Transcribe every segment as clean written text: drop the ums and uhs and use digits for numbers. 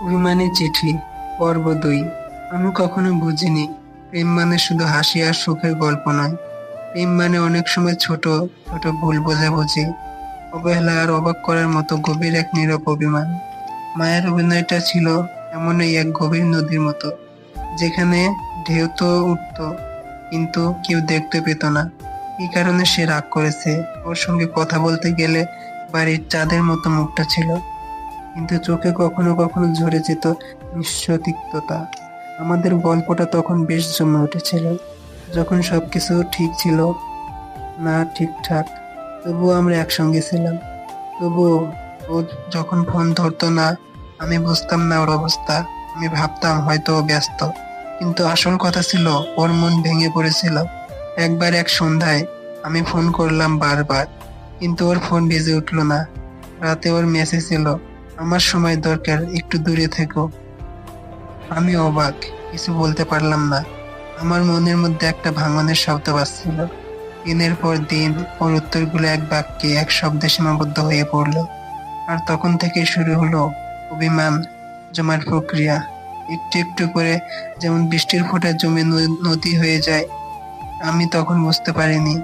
অভিমানী চিঠি পর্ব ২। আমি কখনো বুঝিনি প্রেম মানে শুধু হাসি আর সুখের গল্প নয়। প্রেম মানে অনেক সময় ছোট ছোট ভুল বোঝাবুঝি, অবহেলা আর অবাক করার মতো গভীর এক নীরব অভিমান। মায়ের অভিনয়টা ছিল এমনই এক গভীর নদীর মতো, যেখানে ঢেউ তো উঠতো কিন্তু কেউ দেখতে পেত না এই কারণে সে রাগ করেছে। ওর সঙ্গে কথা বলতে গেলে বাড়ির চাঁদের মতো মুখটা ছিল, কিন্তু চোখে কখনো কখনো ঝরে যেত নিঃসতিক্ততা। আমাদের গল্পটা তখন বেশ জমে উঠেছিল, যখন সবকিছু ঠিক ছিল না ঠিকঠাক, তবুও আমরা একসঙ্গে ছিলাম। তবুও ও যখন ফোন ধরতো না, আমি বুঝতাম না ওর অবস্থা। আমি ভাবতাম হয়তো ও ব্যস্ত, কিন্তু আসল কথা ছিল ওর মন ভেঙে পড়েছিল। একবার এক সন্ধ্যায় আমি ফোন করলাম বারবার, কিন্তু ওর ফোন বেজে উঠলো না। রাতে ওর মেসেজ এলো, আমার সময় দরকার, একটু দূরে থেকো। আমি অবাক, কিছু বলতে পারলাম না। আমার মনের মধ্যে একটা ভাঙনের শব্দ বাজছিল। দিনের পর দিন ওর উত্তরগুলো এক বাক্যে এক শব্দে সীমাবদ্ধ হয়ে পড়লো। আর তখন থেকে শুরু হলো অভিমান জমার প্রক্রিয়া। একটু একটু করে, যেমন বৃষ্টির ফোঁটা জমে নদী হয়ে যায়। আমি তখন বুঝতে পারিনি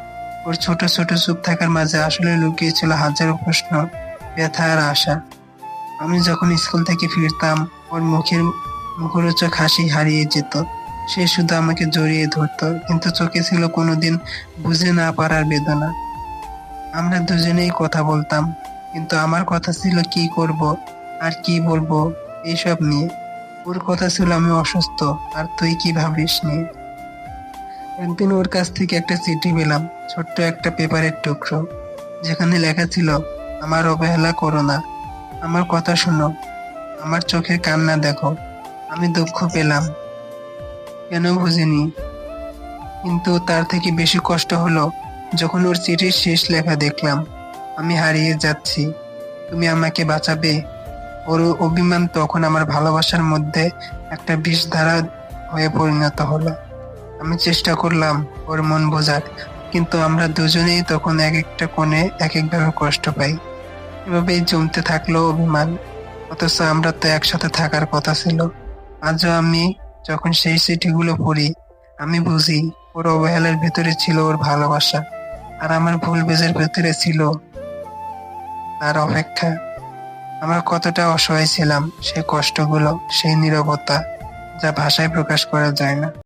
ওর ছোট ছোট চুপ থাকার মাঝে আসলে লুকিয়ে ছিল হাজারো প্রশ্ন, ব্যথা আর আশা। আমি যখন স্কুল থেকে ফিরতাম, ওর মুখের মুখরোচক হাসি হারিয়ে যেত। সে শুধু আমাকে জড়িয়ে ধরতো, কিন্তু চোখে ছিল কোনোদিন বুঝে না পারার বেদনা। আমরা দুজনেই কথা বলতাম, কিন্তু আমার কথা ছিল কি করব আর কি বলবো এইসব নিয়ে। ওর কথা ছিল আমি অসুস্থ আর তুই কি ভাবিস নিয়ে। একদিন ওর কাছ থেকে একটা চিঠি পেলাম, ছোট্ট একটা পেপারের টুকরো, যেখানে লেখা ছিল, আমার অবহেলা করো না, আমার কথা শোনো, আমার চোখের কান্না দেখো। আমি দুঃখ পেলাম, কেন বুঝিনি। কিন্তু তার থেকে বেশি কষ্ট হলো যখন ওর চিঠির শেষ লেখা দেখলাম, আমি হারিয়ে যাচ্ছি, তুমি আমাকে বাঁচাবে। ওর অভিমান তখন আমার ভালোবাসার মধ্যে একটা বিষধারা হয়ে পরিণত হলো। আমি চেষ্টা করলাম ওর মন বোঝার, কিন্তু আমরা দুজনেই তখন এক একটা কোণে এক একভাবে কষ্ট পাই। এভাবেই জমতে থাকলো অভিমান, অথচ আমরা তো একসাথে থাকার কথা ছিল। আজও আমি যখন সেই চিঠিগুলো পড়ি, আমি বুঝি ওর অবহেলার ভেতরে ছিল ওর ভালোবাসা, আর আমার ভুল বোঝার ভেতরে ছিল তার অপেক্ষা। আমরা কতটা অসহায় ছিলাম, সেই কষ্টগুলো, সেই নীরবতা, যা ভাষায় প্রকাশ করা যায় না।